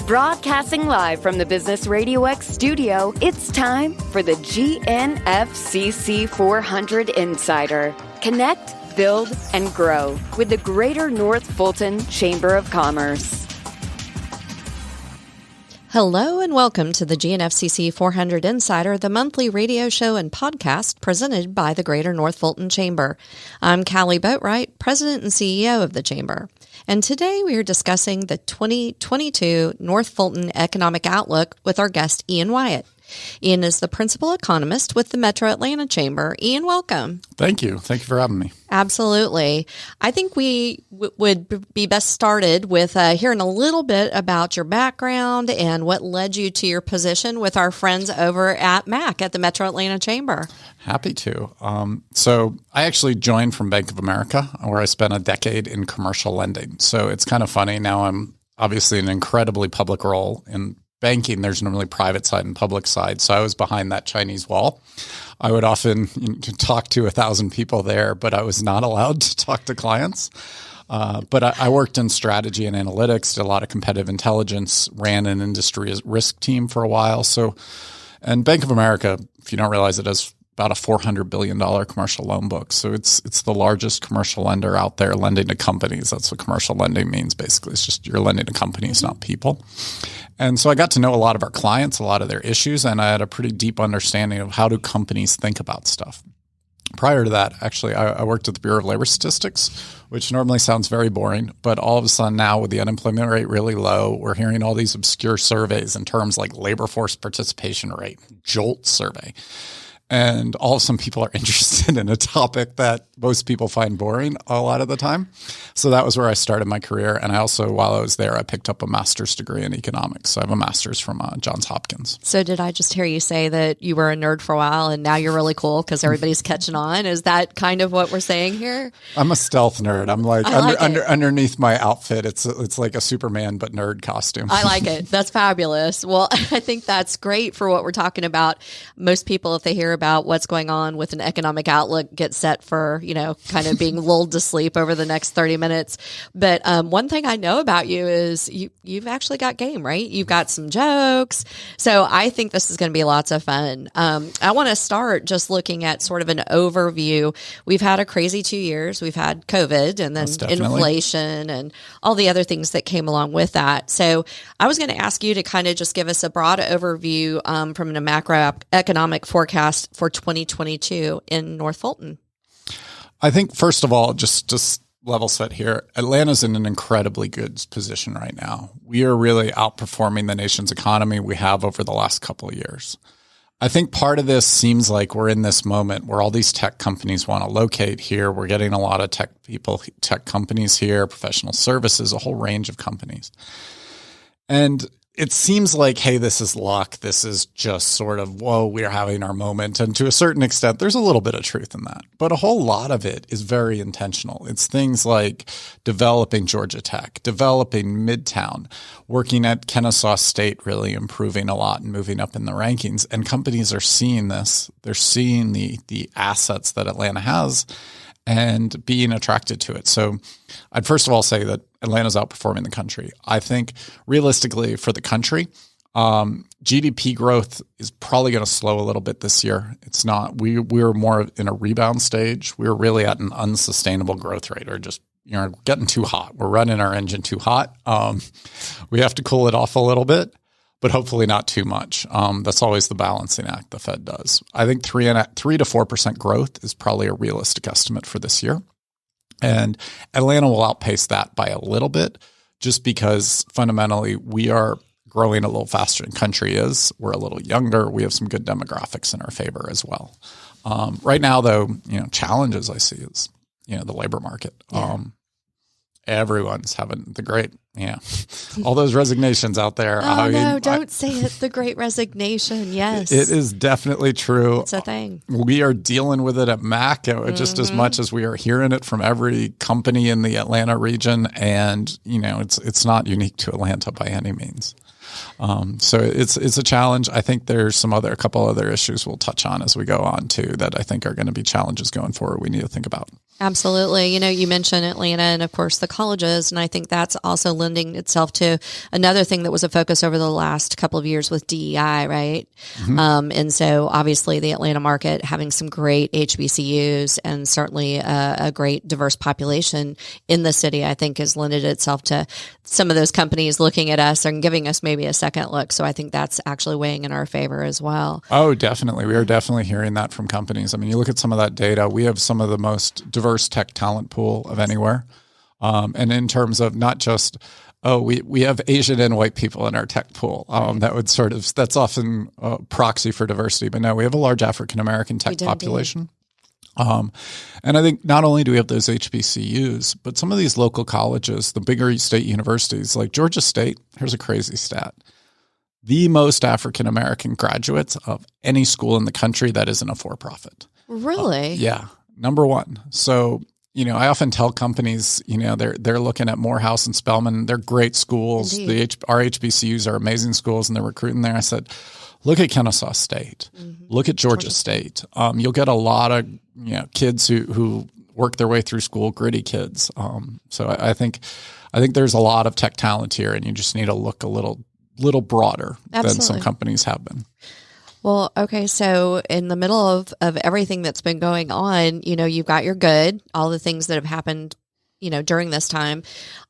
Broadcasting live from the Business RadioX studio, it's time for the GNFCC 400 Insider. Connect, build, and grow with the Greater North Fulton Chamber of Commerce. Hello and welcome to the GNFCC 400 Insider, the monthly radio show and podcast presented by the Greater North Fulton Chamber. I'm Kali Boatright, President and CEO of the Chamber. And today we are discussing the 2022 North Fulton Economic Outlook with our guest, Ian Wyatt. Ian is the principal economist with the Metro Atlanta Chamber. Ian, welcome. Thank you. Thank you for having me. Absolutely. I think we would be best started with hearing a little bit about your background and what led you to your position with our friends over at MAC at the Metro Atlanta Chamber. Happy to. So I actually joined from Bank of America, where I spent a decade in commercial lending. So it's kind of funny. Now I'm obviously in an incredibly public role in banking. There's normally private side and public side. So I was behind that Chinese wall. I would often talk to 1,000 people there, but I was not allowed to talk to clients. But I worked in strategy and analytics, did a lot of competitive intelligence, ran an industry risk team for a while. And Bank of America, if you don't realize it, has about a $400 billion commercial loan book. So it's the largest commercial lender out there lending to companies. That's what commercial lending means. Basically, it's just you're lending to companies, not people. And so I got to know a lot of our clients, a lot of their issues, and I had a pretty deep understanding of how do companies think about stuff. Prior to that, actually, I worked at the Bureau of Labor Statistics, which normally sounds very boring, but all of a sudden now with the unemployment rate really low, we're hearing all these obscure surveys in terms like labor force participation rate, JOLT survey. And all of a sudden people are interested in a topic that most people find boring a lot of the time. So that was where I started my career. And I also, while I was there, I picked up a master's degree in economics. So I have a master's from Johns Hopkins. So did I just hear you say that you were a nerd for a while and now you're really cool because everybody's catching on? Is that kind of what we're saying here? I'm a stealth nerd. I'm like, underneath my outfit, it's like a Superman but nerd costume. I like it. That's fabulous. Well, I think that's great for what we're talking about. Most people, if they hear about what's going on with an economic outlook, get set for, kind of being lulled to sleep over the next 30 minutes. But one thing I know about you is you've actually got game, right? You've got some jokes. So I think this is going to be lots of fun. I want to start just looking at sort of an overview. We've had a crazy 2 years. We've had COVID and then inflation and all the other things that came along with that. So I was going to ask you to kind of just give us a broad overview from a macroeconomic forecast for 2022 in North Fulton. I think, first of all, just level set here, Atlanta's in an incredibly good position right now. We are really outperforming the nation's economy we have over the last couple of years. I think part of this seems like we're in this moment where all these tech companies want to locate here. We're getting a lot of tech companies here, professional services, a whole range of companies. And it seems like, hey, this is luck. This is just sort of, whoa, we're having our moment. And to a certain extent, there's a little bit of truth in that. But a whole lot of it is very intentional. It's things like developing Georgia Tech, developing Midtown, working at Kennesaw State, really improving a lot and moving up in the rankings. And companies are seeing this. They're seeing the assets that Atlanta has and being attracted to it. So I'd first of all say that Atlanta's outperforming the country. I think realistically for the country, GDP growth is probably going to slow a little bit this year. It's not, we're more in a rebound stage. We're really at an unsustainable growth rate or just, getting too hot. We're running our engine too hot. We have to cool it off a little bit, but hopefully not too much. That's always the balancing act the Fed does. I think 3 to 4% growth is probably a realistic estimate for this year. And Atlanta will outpace that by a little bit just because fundamentally we are growing a little faster than country is. We're a little younger. We have some good demographics in our favor as well. Right now, though, challenges I see is, the labor market. Yeah. Everyone's having all those resignations out there. No, don't say it. The great resignation. Yes. It is definitely true. It's a thing. We are dealing with it at MAC just as much as we are hearing it from every company in the Atlanta region. And, it's not unique to Atlanta by any means. So it's a challenge. I think there's a couple other issues we'll touch on as we go on too that I think are going to be challenges going forward we need to think about. Absolutely. You mentioned Atlanta and, of course, the colleges. And I think that's also lending itself to another thing that was a focus over the last couple of years with DEI, right? Mm-hmm. And so obviously the Atlanta market having some great HBCUs and certainly a great diverse population in the city, I think has lended itself to some of those companies looking at us and giving us maybe a second look. So I think that's actually weighing in our favor as well. Oh, definitely. We are definitely hearing that from companies. I mean, you look at some of that data, we have some of the most diverse tech talent pool of anywhere. And in terms of not just, we have Asian and white people in our tech pool. That's often a proxy for diversity. But no, we have a large African-American tech population. And I think not only do we have those HBCUs, but some of these local colleges, the bigger state universities like Georgia State, here's a crazy stat. The most African-American graduates of any school in the country that isn't a for-profit. Really? Yeah. Number one. So, I often tell companies, they're looking at Morehouse and Spelman. They're great schools. Our HBCUs are amazing schools and they're recruiting there. I said, look at Kennesaw State. Mm-hmm. Look at Georgia State. You'll get a lot of kids who work their way through school, gritty kids. So I think there's a lot of tech talent here, and you just need to look a little broader than some companies have been. Well, okay. So in the middle of everything that's been going on, you've got your good, all the things that have happened, during this time.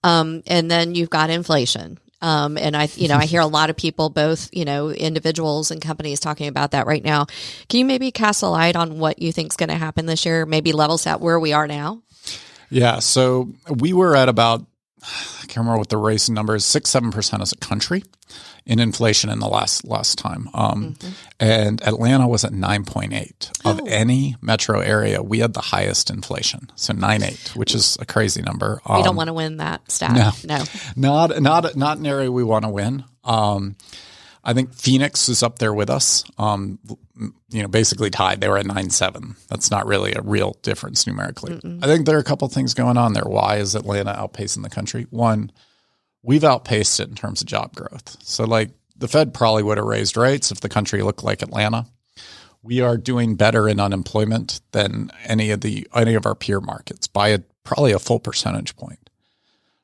And then you've got inflation. And I hear a lot of people, both, individuals and companies talking about that right now. Can you maybe cast a light on what you think is going to happen this year? Maybe level set where we are now? Yeah. So we were at about, I can't remember what the race number is, 6-7% as a country in inflation in the last time. And Atlanta was at 9.8 of any metro area. We had the highest inflation. So 9.8, which is a crazy number. We don't want to win that stat. No. Not an area we want to win. I think Phoenix is up there with us. Basically tied. They were at 9.7. That's not really a real difference numerically. Mm-mm. I think there are a couple of things going on there. Why is Atlanta outpacing the country? One, we've outpaced it in terms of job growth. So the Fed probably would have raised rates if the country looked like Atlanta. We are doing better in unemployment than any of our peer markets by probably a full percentage point.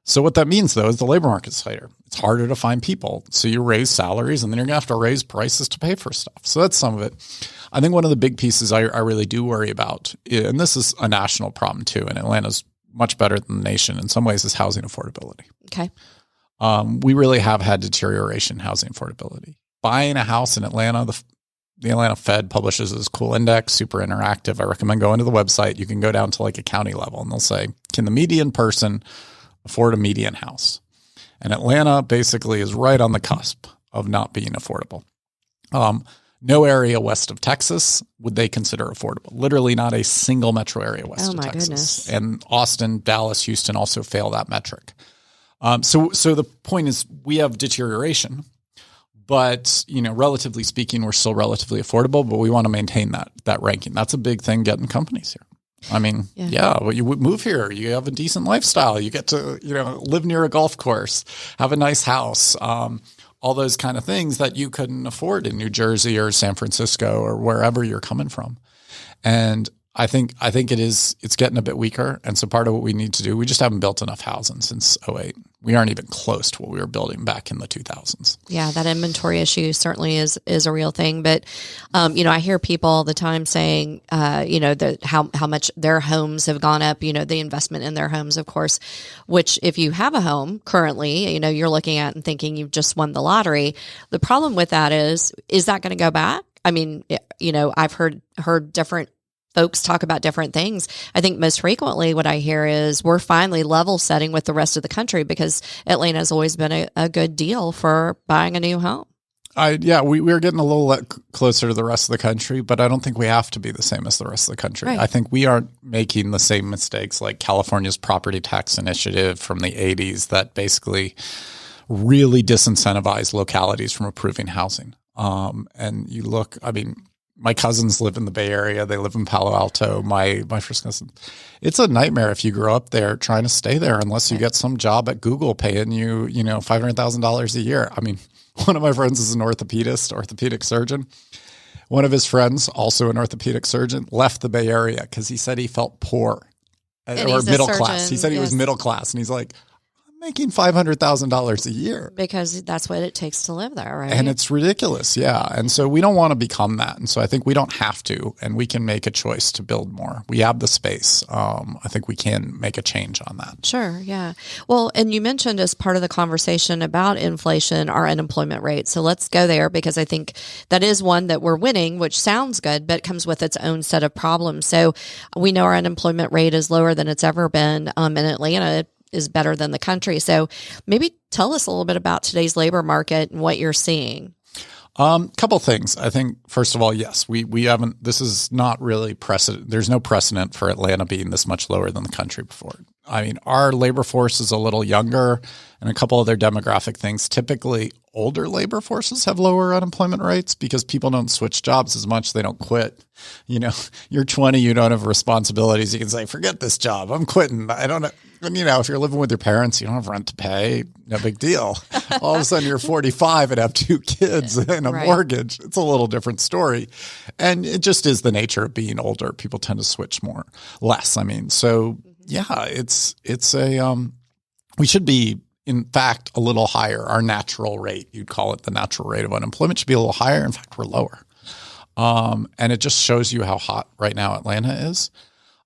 So what that means, though, is the labor market's tighter. It's harder to find people. So you raise salaries, and then you're going to have to raise prices to pay for stuff. So that's some of it. I think one of the big pieces I really do worry about, and this is a national problem too, and Atlanta's much better than the nation in some ways, is housing affordability. Okay. We really have had deterioration in housing affordability. Buying a house in Atlanta, the Atlanta Fed publishes this cool index, super interactive. I recommend going to the website. You can go down to a county level, and they'll say, can the median person afford a median house? And Atlanta basically is right on the cusp of not being affordable. No area west of Texas would they consider affordable. Literally not a single metro area west of Texas. Goodness. And Austin, Dallas, Houston also fail that metric. So the point is we have deterioration, but relatively speaking, we're still relatively affordable, but we want to maintain that ranking. That's a big thing getting companies here. I mean, well, you move here, you have a decent lifestyle, you get to, live near a golf course, have a nice house, all those kind of things that you couldn't afford in New Jersey or San Francisco or wherever you're coming from. And I think it's getting a bit weaker. And so part of what we need to do, we just haven't built enough housing since 2008. We aren't even close to what we were building back in the 2000s. Yeah, that inventory issue certainly is a real thing. But, I hear people all the time saying, how much their homes have gone up, the investment in their homes, of course, which if you have a home currently, you're looking at and thinking you've just won the lottery. The problem with that is that going to go back? I mean, I've heard different folks talk about different things. I think most frequently what I hear is we're finally level setting with the rest of the country because Atlanta has always been a good deal for buying a new home. We're getting a little closer to the rest of the country, but I don't think we have to be the same as the rest of the country. Right. I think we aren't making the same mistakes like California's property tax initiative from the 80s that basically really disincentivized localities from approving housing. And you look, my cousins live in the Bay Area. They live in Palo Alto. My first cousin. It's a nightmare if you grow up there trying to stay there unless you get some job at Google paying you, $500,000 a year. One of my friends is an orthopedic surgeon. One of his friends, also an orthopedic surgeon, left the Bay Area because he said he felt poor or middle class. He said he was middle class, and he's like, making $500,000 a year. Because that's what it takes to live there, right? And it's ridiculous, yeah. And so we don't want to become that. And so I think we don't have to, and we can make a choice to build more. We have the space. I think we can make a change on that. Sure, yeah. Well, and you mentioned as part of the conversation about inflation, our unemployment rate. So let's go there, because I think that is one that we're winning, which sounds good, but comes with its own set of problems. So we know our unemployment rate is lower than it's ever been. In Atlanta, is better than the country. So maybe tell us a little bit about today's labor market and what you're seeing. Couple things. I think, first of all, yes, we haven't, this is not really precedent. There's no precedent for Atlanta being this much lower than the country before. I mean, our labor force is a little younger, and a couple other demographic things. Typically, older labor forces have lower unemployment rates because people don't switch jobs as much. They don't quit. You know, you're 20, you don't have responsibilities. You can say, forget this job. I'm quitting. I don't know. And, you know, if you're living with your parents, you don't have rent to pay. No big deal. All of a sudden, you're 45 and have 2 kids and a mortgage. It's a little different story. And it just is the nature of being older. People tend to switch less. I mean, so yeah, it's we should be, in fact, a little higher. Our natural rate, you'd call it the natural rate of unemployment, should be a little higher. In fact, we're lower. And it just shows you how hot right now Atlanta is.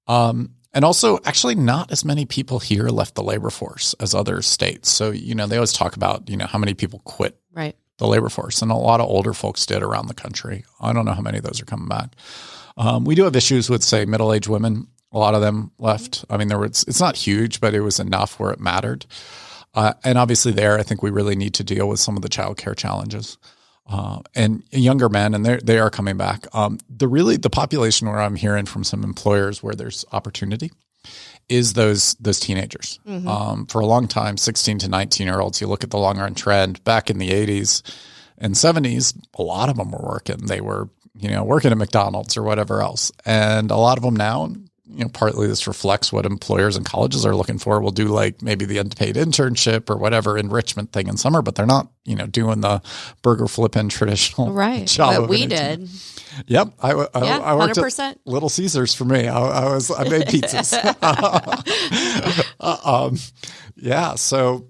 And also, actually, not as many people here left the labor force as other states. So, you know, they always talk about, you know, how many people quit the labor force. And a lot of older folks did around the country. I don't know how many of those are coming back. We do have issues with, say, middle-aged women. A lot of them left. I mean, it's not huge, but it was enough where it mattered. And obviously there, I think we really need to deal with some of the childcare challenges. And younger men, and they are coming back. The population where I'm hearing from some employers where there's opportunity is those teenagers. Mm-hmm. For a long time, 16 to 19-year-olds, you look at the long run trend back in the 80s and 70s, a lot of them were working. They were, you know, working at McDonald's or whatever else. And a lot of them now, you know, partly this reflects what employers and colleges are looking for. We'll do like maybe the unpaid internship or whatever enrichment thing in summer, but they're not, you know, doing the burger flipping traditional job. What we did. Yep. I worked 100%. at Little Caesars for me. I made pizzas. Yeah. So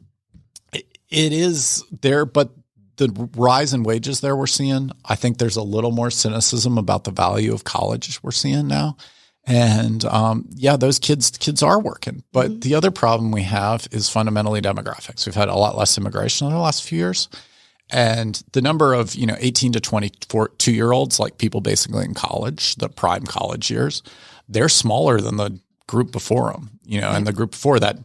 it is there, but the rise in wages there we're seeing, I think there's a little more cynicism about the value of college we're seeing now. And those kids are working. But the other problem we have is fundamentally demographics. We've had a lot less immigration in the last few years. And the number of, you know, 18 to 22-year-olds, like people basically in college, the prime college years, they're smaller than the group before them, you know, and the group before that,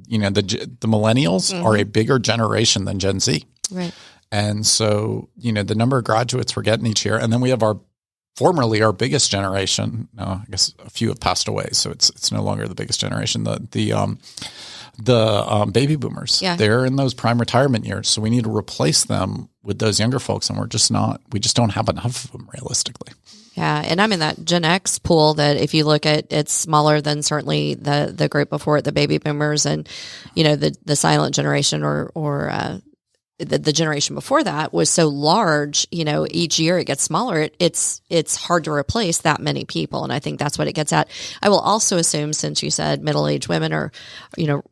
you know, the millennials are a bigger generation than Gen Z. Right. And so, you know, the number of graduates we're getting each year, and then we have formerly our biggest generation. I guess a few have passed away, so it's no longer the biggest generation. The baby boomers, they're in those prime retirement years, so we need to replace them with those younger folks, and we just don't have enough of them realistically. Yeah, and I'm in that Gen X pool that if you look at, it's smaller than certainly the group before it, the baby boomers, and you know the silent generation or the generation before that was so large, you know, each year it gets smaller. It's hard to replace that many people. And I think that's what it gets at. I will also assume, since you said middle-aged women are, you know,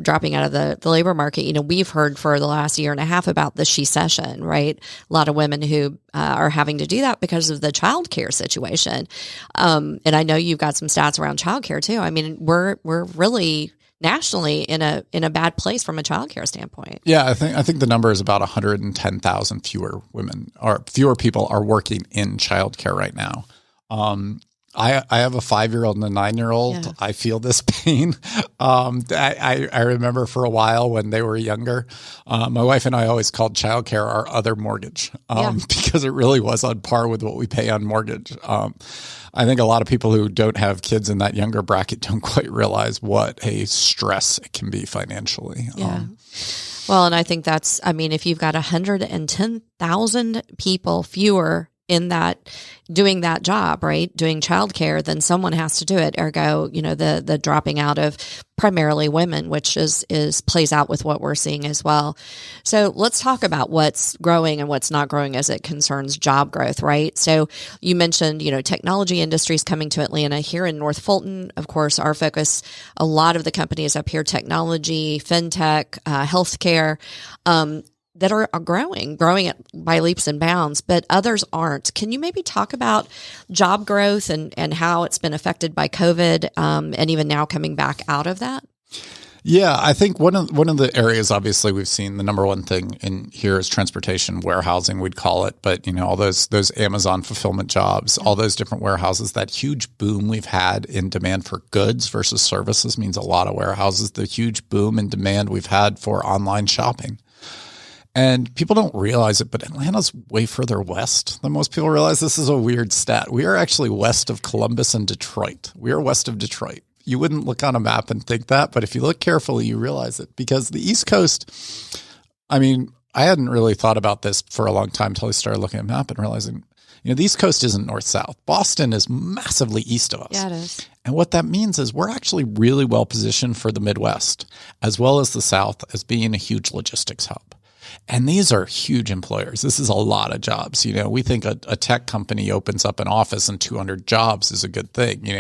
dropping out of the labor market, you know, we've heard for the last year and a half about the she-cession, right? A lot of women who are having to do that because of the childcare situation. And I know you've got some stats around childcare too. I mean, we're really nationally in a bad place from a childcare standpoint. Yeah, I think the number is about 110,000 fewer people are working in childcare right now. I have a 5-year-old and a 9-year-old. Yeah. I feel this pain. I remember for a while when they were younger, my wife and I always called childcare our other mortgage because it really was on par with what we pay on mortgage. I think a lot of people who don't have kids in that younger bracket don't quite realize what a stress it can be financially. Yeah. Well, and I think if you've got 110,000 people fewer in that doing that job, right? Doing childcare, then someone has to do it. Ergo, the dropping out of primarily women, which is plays out with what we're seeing as well. So let's talk about what's growing and what's not growing as it concerns job growth, right? So you mentioned, technology industries coming to Atlanta. Here in North Fulton, of course, our focus, a lot of the companies up here, technology, fintech, healthcare, that are growing by leaps and bounds, but others aren't. Can you maybe talk about job growth and how it's been affected by COVID, and even now coming back out of that? Yeah, I think one of the areas, obviously, we've seen the number one thing in here is transportation, warehousing, we'd call it. But, all those Amazon fulfillment jobs, all those different warehouses, that huge boom we've had in demand for goods versus services means a lot of warehouses, the huge boom in demand we've had for online shopping. And people don't realize it, but Atlanta's way further west than most people realize. This is a weird stat. We are actually west of Columbus and Detroit. We are west of Detroit. You wouldn't look on a map and think that, but if you look carefully, you realize it. Because the East Coast, I hadn't really thought about this for a long time until I started looking at a map and realizing, the East Coast isn't north-south. Boston is massively east of us. Yeah, it is. And what that means is we're actually really well positioned for the Midwest, as well as the South, as being a huge logistics hub. And these are huge employers. This is a lot of jobs. We think a tech company opens up an office and 200 jobs is a good thing.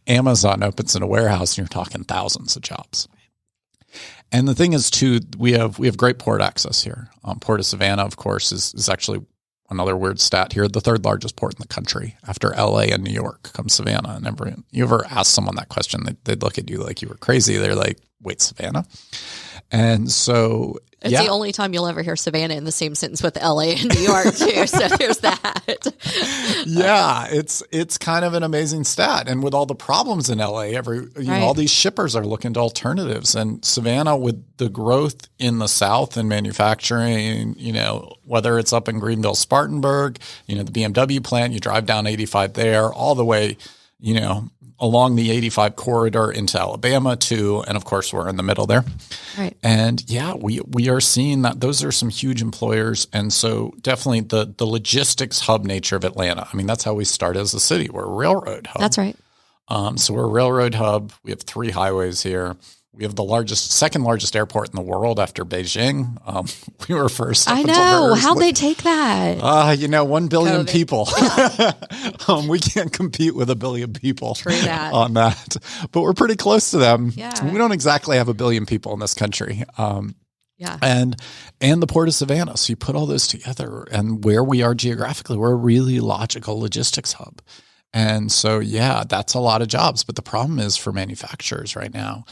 Amazon opens in a warehouse and you're talking thousands of jobs. And the thing is, too, we have great port access here. Port of Savannah, of course, is actually another weird stat here. The third largest port in the country after LA and New York comes Savannah. And you ever ask someone that question, they'd look at you like you were crazy. They're like, wait, Savannah? And so it's the only time you'll ever hear Savannah in the same sentence with LA and New York too. So there's that. Yeah, it's kind of an amazing stat. And with all the problems in LA, all these shippers are looking to alternatives. And Savannah, with the growth in the South in manufacturing, whether it's up in Greenville, Spartanburg, the BMW plant, you drive down 85 there, all the way, along the 85 corridor into Alabama too. And of course, we're in the middle there. Right. And yeah, we are seeing that those are some huge employers. And so definitely the logistics hub nature of Atlanta. That's how we started as a city. We're a railroad hub. That's right. So we're a railroad hub. We have 3 highways here. We have the second largest airport in the world after Beijing. We were first. I know. How'd they take that? 1 billion COVID. People. Yeah. We can't compete with 1 billion people. True that. On that. But we're pretty close to them. Yeah. We don't exactly have 1 billion people in this country. Yeah. And the Port of Savannah. So you put all those together, and where we are geographically, we're a really logical logistics hub. And so, yeah, that's a lot of jobs. But the problem is for manufacturers right now,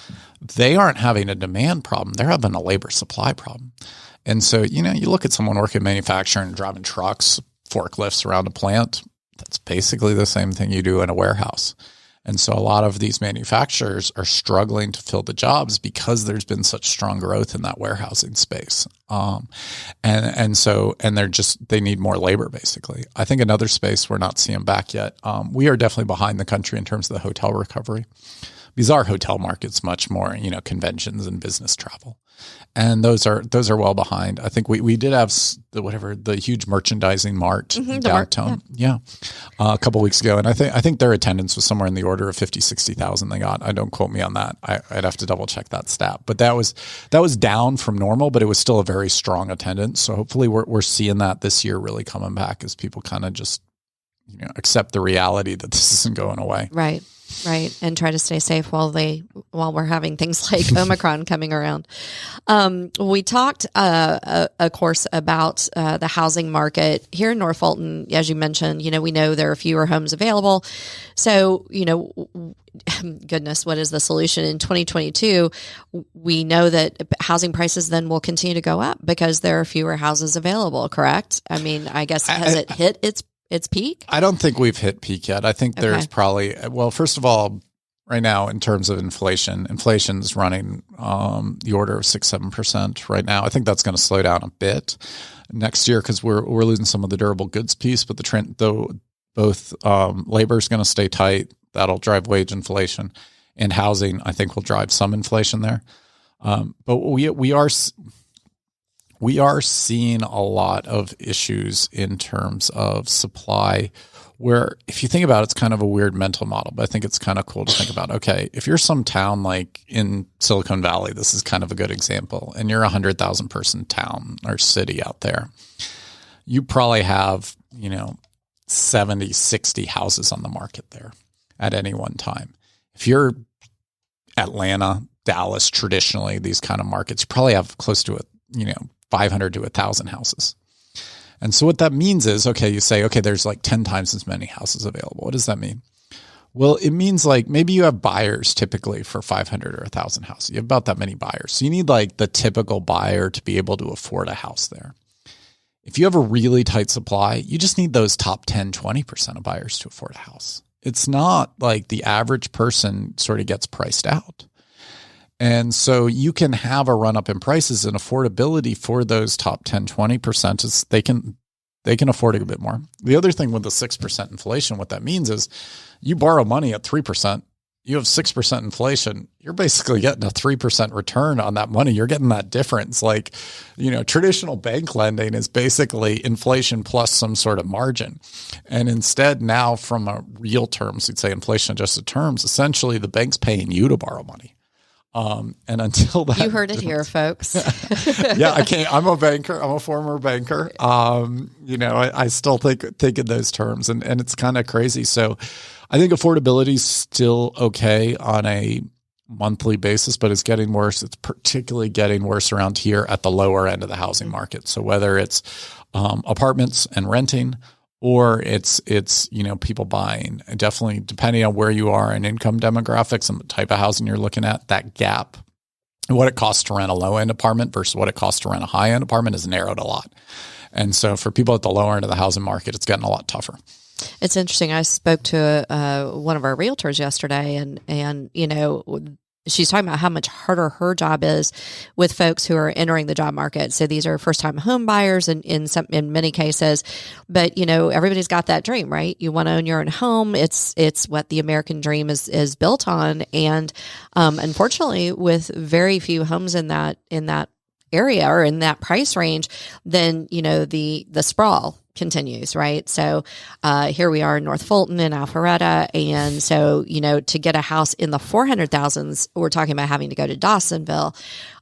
they aren't having a demand problem. They're having a labor supply problem. And so, you look at someone working in manufacturing, driving trucks, forklifts around a plant, that's basically the same thing you do in a warehouse. And so a lot of these manufacturers are struggling to fill the jobs because there's been such strong growth in that warehousing space. And so they need more labor, basically. I think another space we're not seeing back yet. We are definitely behind the country in terms of the hotel recovery, because our hotel market's much more, conventions and business travel. And those are well behind. I think we did have the huge merchandising mart downtown. Yeah. A couple of weeks ago. And I think their attendance was somewhere in the order of 50,000-60,000 they got. Don't quote me on that. I'd have to double check that stat, but that was down from normal, but it was still a very strong attendance. So hopefully we're seeing that this year really coming back as people kind of just, accept the reality that this isn't going away. Right. Right. And try to stay safe while we're having things like Omicron coming around. We talked, of course, about the housing market here in North Fulton. As you mentioned, we know there are fewer homes available. So, goodness, what is the solution in 2022? We know that housing prices then will continue to go up because there are fewer houses available, correct? I guess, has it hit its peak? I don't think we've hit peak yet. I think there's probably, first of all, right now in terms of inflation's running the order of 6-7% right now. I think that's going to slow down a bit next year because we're losing some of the durable goods piece, but the trend, though, both labor is going to stay tight. That'll drive wage inflation, and housing, I think, will drive some inflation there. But we are we are seeing a lot of issues in terms of supply where if you think about it, it's kind of a weird mental model, but I think it's kind of cool to think about, okay, if you're some town like in Silicon Valley, this is kind of a good example, and you're a 100,000 person town or city out there, you probably have, 70, 60 houses on the market there at any one time. If you're Atlanta, Dallas, traditionally, these kind of markets, you probably have close to 500 to 1,000 houses. And so what that means is, okay, you say, okay, there's like 10 times as many houses available. What does that mean? Well, it means like maybe you have buyers typically for 500 or 1,000 houses. You have about that many buyers. So you need like the typical buyer to be able to afford a house there. If you have a really tight supply, you just need those top 10, 20% of buyers to afford a house. It's not like the average person sort of gets priced out. And so you can have a run up in prices, and affordability for those top 10, 20% is they can afford it a bit more. The other thing with the 6% inflation, what that means is you borrow money at 3%, you have 6% inflation, you're basically getting a 3% return on that money. You're getting that difference. Like, traditional bank lending is basically inflation plus some sort of margin. And instead now from a real terms, you'd say inflation adjusted terms, essentially the bank's paying you to borrow money. And until that, you heard it here, folks. Yeah, I can't. I'm a banker. I'm a former banker. I still think in those terms, and it's kind of crazy. So, I think affordability is still okay on a monthly basis, but it's getting worse. It's particularly getting worse around here at the lower end of the housing market. So whether it's apartments and renting, or it's people buying, and definitely depending on where you are in income demographics and the type of housing you're looking at, that gap, what it costs to rent a low end apartment versus what it costs to rent a high end apartment is narrowed a lot. And so for people at the lower end of the housing market, it's getting a lot tougher. It's interesting. I spoke to one of our realtors yesterday, and she's talking about how much harder her job is with folks who are entering the job market. So these are first-time home buyers in many cases, but everybody's got that dream, right? You want to own your own home. It's what the American dream is built on, and unfortunately, with very few homes in that area or in that price range, then the sprawl continues, right? So here we are in North Fulton and Alpharetta, and so to get a house in the 400,000s, we're talking about having to go to Dawsonville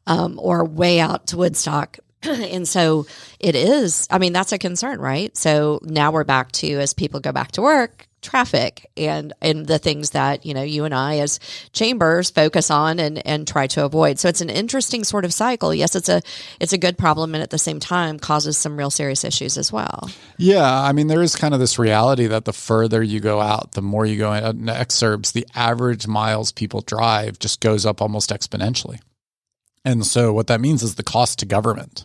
or way out to Woodstock. And so it is, that's a concern, right? So now we're back to, as people go back to work, traffic and the things that, you and I as chambers focus on and try to avoid. So it's an interesting sort of cycle. Yes, it's a good problem, and at the same time causes some real serious issues as well. Yeah. There is kind of this reality that the further you go out, the more you go in exurbs, the average miles people drive just goes up almost exponentially. And so what that means is the cost to government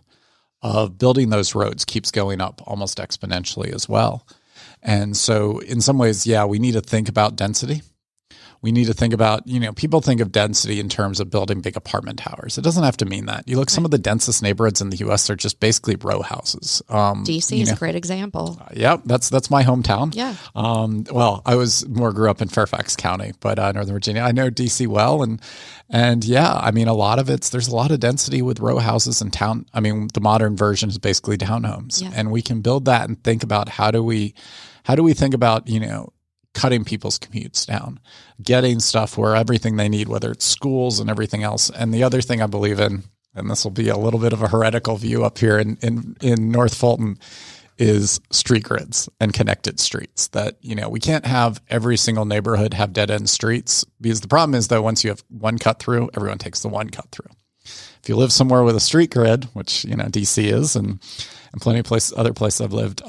of building those roads keeps going up almost exponentially as well. And so in some ways, yeah, we need to think about density. We need to think about, people think of density in terms of building big apartment towers. It doesn't have to mean that. You look, some of the densest neighborhoods in the U.S. are just basically row houses. DC is a great example. Yeah, that's my hometown. Yeah. Well, I grew up in Fairfax County, but Northern Virginia. I know DC well, and yeah, a lot of there's a lot of density with row houses and town. The modern version is basically townhomes, and we can build that and think about how do we think about cutting people's commutes down, getting stuff where everything they need, whether it's schools and everything else. And the other thing I believe in, and this will be a little bit of a heretical view up here in North Fulton, is street grids and connected streets. That, we can't have every single neighborhood have dead end streets, because the problem is, though, once you have one cut through, everyone takes the one cut through. If you live somewhere with a street grid, which, DC is, and plenty of other places I've lived,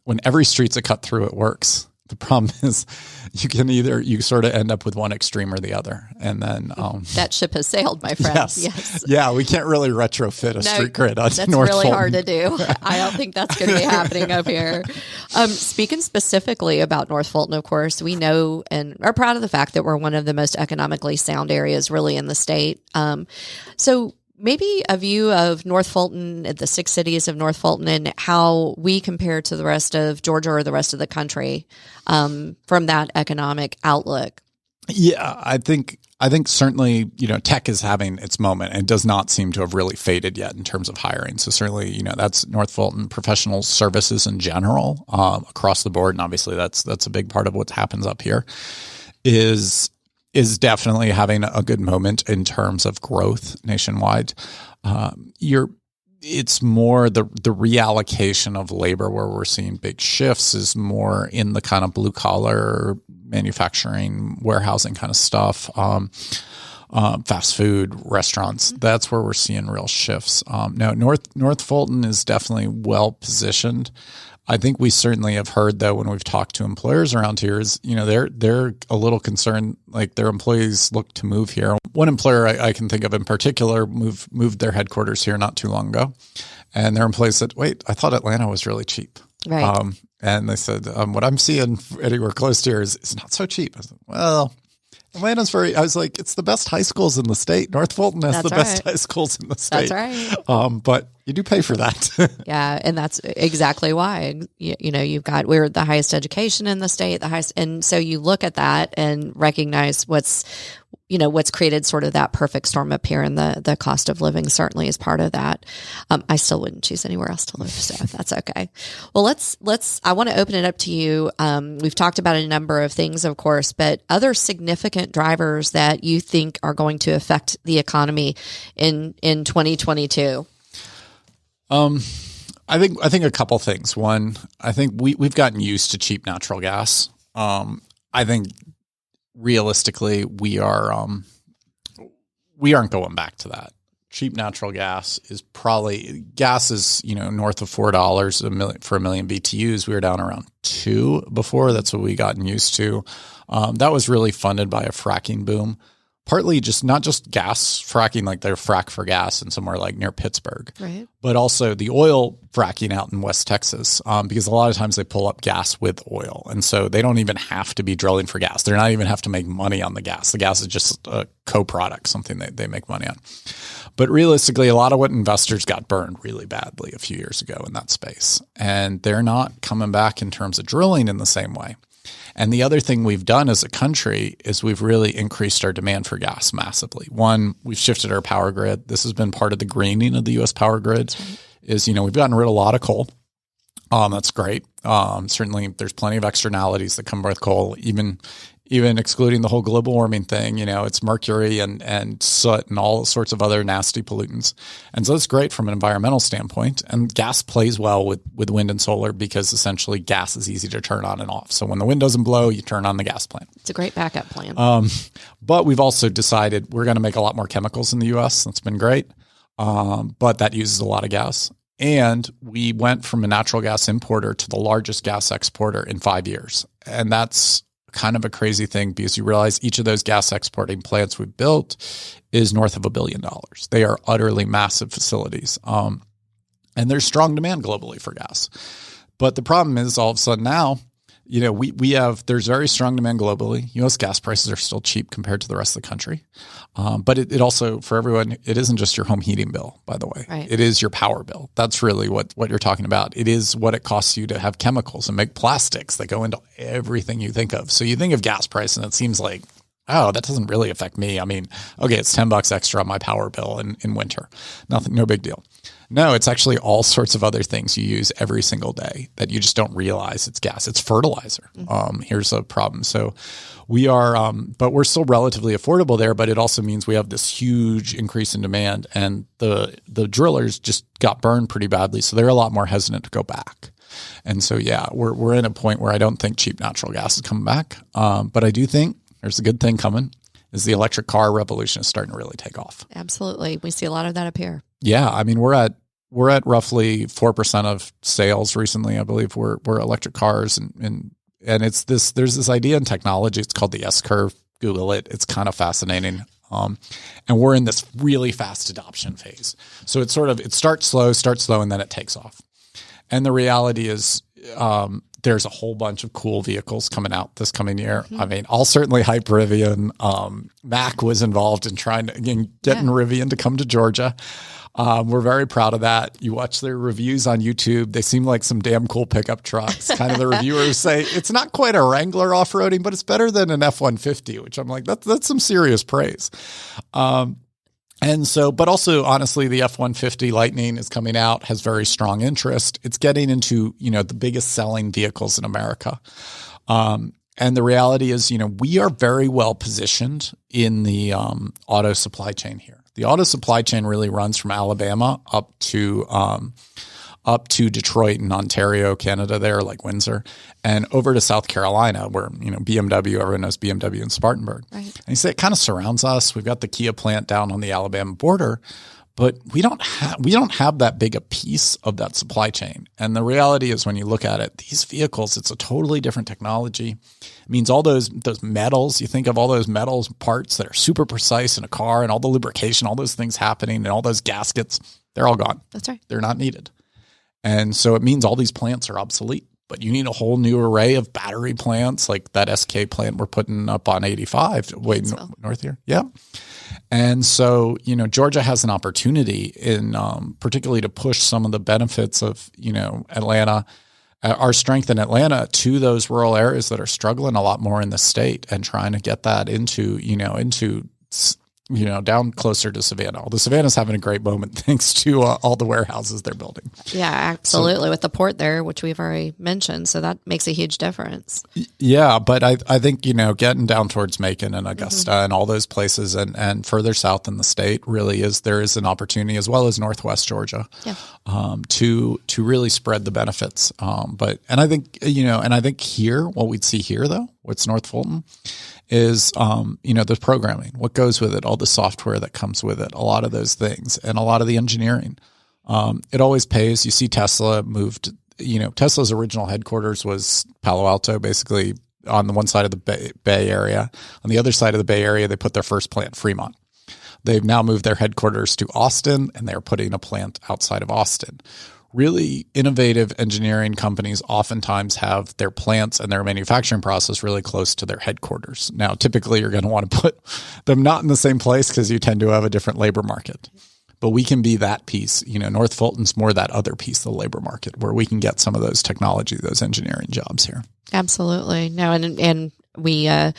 when every street's a cut through, it works. The problem is you sort of end up with one extreme or the other. And then that ship has sailed, my friend. Yes. Yeah, we can't really retrofit a street grid onto North Fulton. That's really hard to do. I don't think that's going to be happening up here. Speaking specifically about North Fulton, of course, we know and are proud of the fact that we're one of the most economically sound areas really in the state. So maybe a view of North Fulton, the 6 cities of North Fulton, and how we compare to the rest of Georgia or the rest of the country from that economic outlook. Yeah, I think certainly, tech is having its moment and does not seem to have really faded yet in terms of hiring. So certainly, that's North Fulton professional services in general, across the board. And obviously that's a big part of what happens up here is definitely having a good moment in terms of growth nationwide. It's more the reallocation of labor where we're seeing big shifts is more in the kind of blue collar manufacturing, warehousing kind of stuff, fast food, restaurants. That's where we're seeing real shifts. Now, North Fulton is definitely well positioned. I think we certainly have heard, though, when we've talked to employers around here is, they're a little concerned, like their employees look to move here. One employer I can think of in particular moved their headquarters here not too long ago. And their employees said, wait, I thought Atlanta was really cheap. Right. And they said, what I'm seeing anywhere close to here is not so cheap. I said, well, Atlanta's I was like, it's the best high schools in the state. North Fulton has the best high schools in the state. That's right. But you do pay for that. Yeah. And that's exactly why, we're the highest education in the state, and so you look at that and recognize what's created sort of that perfect storm up here, and the cost of living certainly is part of that. I still wouldn't choose anywhere else to live, so that's okay. Well, I want to open it up to you. We've talked about a number of things, of course, but other significant drivers that you think are going to affect the economy in 2022. I think a couple things. One, I think we've gotten used to cheap natural gas. I think realistically we aren't going back to that. Cheap natural gas is north of $4 for a million BTUs. We were down around 2 before. That's what we gotten used to. That was really funded by a fracking boom. Partly not just gas fracking, like they're frack for gas in somewhere like near Pittsburgh, right, but also the oil fracking out in West Texas, because a lot of times they pull up gas with oil. And so they don't even have to be drilling for gas. They're not even have to make money on the gas. The gas is just a co-product, something that they make money on. But realistically, a lot of what investors got burned really badly a few years ago in that space. And they're not coming back in terms of drilling in the same way. And the other thing we've done as a country is we've really increased our demand for gas massively. One, we've shifted our power grid. This has been part of the greening of the U.S. power grid. Right. Is, we've gotten rid of a lot of coal. That's great. Certainly, there's plenty of externalities that come with coal, even excluding the whole global warming thing. It's mercury and soot and all sorts of other nasty pollutants. And so it's great from an environmental standpoint. And gas plays well with wind and solar because essentially gas is easy to turn on and off. So when the wind doesn't blow, you turn on the gas plant. It's a great backup plan. But we've also decided we're going to make a lot more chemicals in the U.S. That's been great. But that uses a lot of gas. And we went from a natural gas importer to the largest gas exporter in 5 years. And that's kind of a crazy thing because you realize each of those gas exporting plants we built is north of $1 billion. They are utterly massive facilities. And there's strong demand globally for gas. But the problem is all of a sudden now, there's very strong demand globally. U.S. gas prices are still cheap compared to the rest of the country. But it also, for everyone, it isn't just your home heating bill, by the way. Right. It is your power bill. That's really what you're talking about. It is what it costs you to have chemicals and make plastics that go into everything you think of. So you think of gas price and it seems like, oh, that doesn't really affect me. I mean, okay, it's $10 extra on my power bill in winter. No big deal. No, it's actually all sorts of other things you use every single day that you just don't realize it's gas. It's fertilizer. Mm-hmm. Here's a problem. So we are, but we're still relatively affordable there, but it also means we have this huge increase in demand and the drillers just got burned pretty badly. So they're a lot more hesitant to go back. And so, yeah, we're in a point where I don't think cheap natural gas is coming back. But I do think there's a good thing coming is the electric car revolution is starting to really take off. Absolutely. We see a lot of that up here. Yeah. I mean, we're at roughly 4% of sales recently. I believe we're electric cars and there's this idea in technology. It's called the S curve. Google it. It's kind of fascinating. And we're in this really fast adoption phase. So it starts slow, and then it takes off. And the reality is, there's a whole bunch of cool vehicles coming out this coming year. I mean, I'll certainly hype Rivian. Mac was involved in trying to getting Rivian to come to Georgia. We're very proud of that. You watch their reviews on YouTube. They seem like some damn cool pickup trucks. Kind of the reviewers say it's not quite a Wrangler off-roading, but it's better than an F-150, which I'm like, that's some serious praise. And so, but also honestly, the F-150 Lightning is coming out, has very strong interest. It's getting into, the biggest selling vehicles in America. And the reality is, we are very well positioned in the auto supply chain here. The auto supply chain really runs from Alabama up to Detroit and Ontario, Canada there, like Windsor, and over to South Carolina where, BMW, everyone knows BMW in Spartanburg. Right. And you say it kind of surrounds us. We've got the Kia plant down on the Alabama border, but we don't have that big a piece of that supply chain. And the reality is when you look at it, these vehicles, it's a totally different technology. It means all those metals, you think of all those metals parts that are super precise in a car and all the lubrication, all those things happening and all those gaskets, they're all gone. That's right. They're not needed. And so it means all these plants are obsolete, but you need a whole new array of battery plants like that SK plant we're putting up on 85 north here. Yeah. And so, Georgia has an opportunity in particularly to push some of the benefits of, Atlanta, our strength in Atlanta to those rural areas that are struggling a lot more in the state and trying to get that into down closer to Savannah. Although Savannah's having a great moment thanks to all the warehouses they're building. Yeah, absolutely. With the port there, which we've already mentioned. So that makes a huge difference. Yeah, but I think, getting down towards Macon and Augusta and all those places and further south in the state there is an opportunity, as well as Northwest Georgia, to really spread the benefits. I think here, what we'd see here though, what's North Fulton, is, the programming, what goes with it, all the software that comes with it, a lot of those things, and a lot of the engineering. It always pays. You see Tesla moved, Tesla's original headquarters was Palo Alto, basically on the one side of the Bay Area. On the other side of the Bay Area, they put their first plant, Fremont. They've now moved their headquarters to Austin, and they're putting a plant outside of Austin. Really innovative engineering companies oftentimes have their plants and their manufacturing process really close to their headquarters. Now, typically you're going to want to put them not in the same place because you tend to have a different labor market. But we can be that piece. North Fulton's more that other piece of the labor market where we can get some of those technology, those engineering jobs here. Absolutely. No, and we are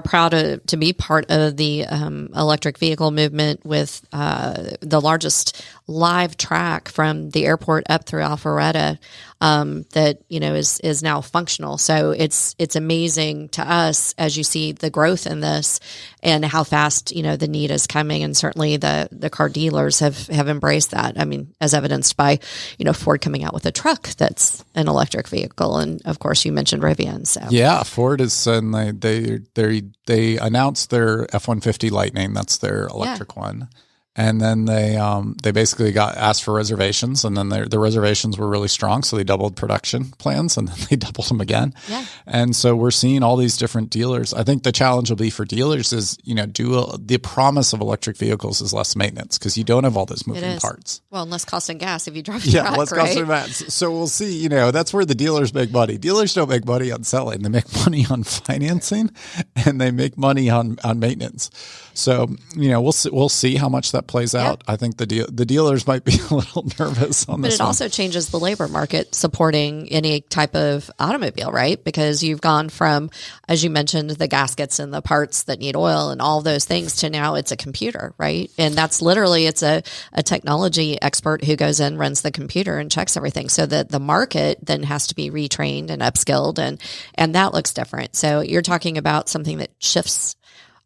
proud to be part of the electric vehicle movement with the largest live track from the airport up through Alpharetta that is now functional. So it's amazing to us as you see the growth in this and how fast the need is coming, and certainly the car dealers have embraced that. I mean, as evidenced by Ford coming out with a truck that's an electric vehicle, and of course you mentioned Rivian. So yeah, Ford is and they announced their F-150 Lightning. That's their electric one. And then they basically got asked for reservations, and then the reservations were really strong, so they doubled production plans, and then they doubled them again. Yeah. And so we're seeing all these different dealers. I think the challenge will be for dealers is the promise of electric vehicles is less maintenance because you don't have all those moving parts. Well, and less cost in gas if you drive a truck, less cost in gas. So we'll see. That's where the dealers make money. Dealers don't make money on selling; they make money on financing, and they make money on maintenance. So we'll see how much that plays out. I think the dealers might be a little nervous on this. But it also changes the labor market supporting any type of automobile, right? Because you've gone from, as you mentioned, the gaskets and the parts that need oil and all those things to now it's a computer, right? And that's literally, it's a technology expert who goes in, runs the computer and checks everything, so that the market then has to be retrained and upskilled, and that looks different. So you're talking about something that shifts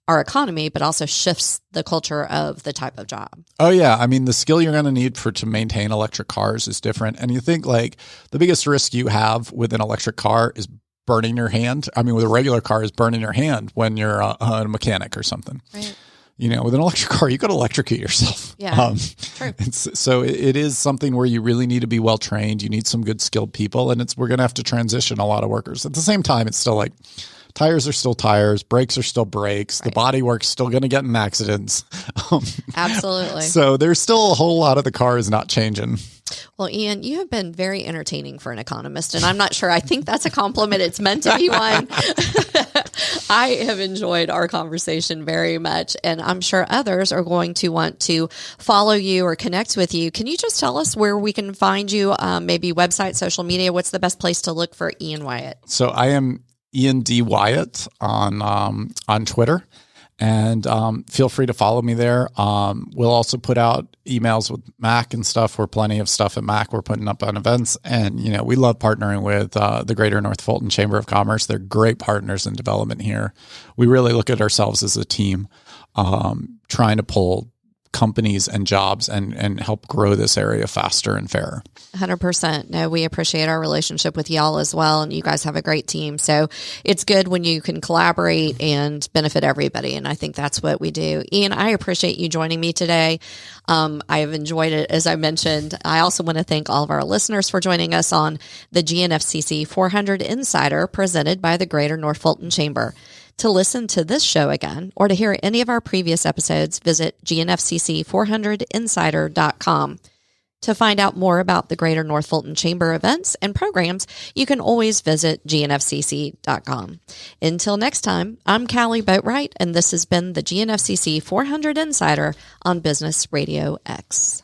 our economy, but also shifts the culture of the type of job. Oh yeah. I mean, the skill you're going to need to maintain electric cars is different. And you think like the biggest risk you have with an electric car is burning your hand. I mean, with a regular car is burning your hand when you're a mechanic or something. Right. With an electric car, you got to electrocute yourself. Yeah, true. So it is something where you really need to be well trained. You need some good skilled people, and we're going to have to transition a lot of workers. At the same time, it's still like tires are still tires, brakes are still brakes. Right. The bodywork's still going to get in accidents. Absolutely. So there's still a whole lot of the car is not changing. Well, Ian, you have been very entertaining for an economist, and I'm not sure. I think that's a compliment. It's meant to be one. I have enjoyed our conversation very much, and I'm sure others are going to want to follow you or connect with you. Can you just tell us where we can find you, maybe website, social media? What's the best place to look for Ian Wyatt? So I am Ian D. Wyatt on Twitter. And feel free to follow me there. We'll also put out emails with Mac and stuff. We're plenty of stuff at Mac we're putting up on events. And, we love partnering with the Greater North Fulton Chamber of Commerce. They're great partners in development here. We really look at ourselves as a team trying to pull companies and jobs and help grow this area faster and fairer. 100%. No, we appreciate our relationship with y'all as well. And you guys have a great team. So it's good when you can collaborate and benefit everybody. And I think that's what we do. Ian, I appreciate you joining me today. I have enjoyed it. As I mentioned, I also want to thank all of our listeners for joining us on the GNFCC 400 Insider presented by the Greater North Fulton Chamber. To listen to this show again or to hear any of our previous episodes, visit GNFCC400insider.com. To find out more about the Greater North Fulton Chamber events and programs, you can always visit GNFCC.com. Until next time, I'm Kali Boatright, and this has been the GNFCC 400 Insider on Business Radio X.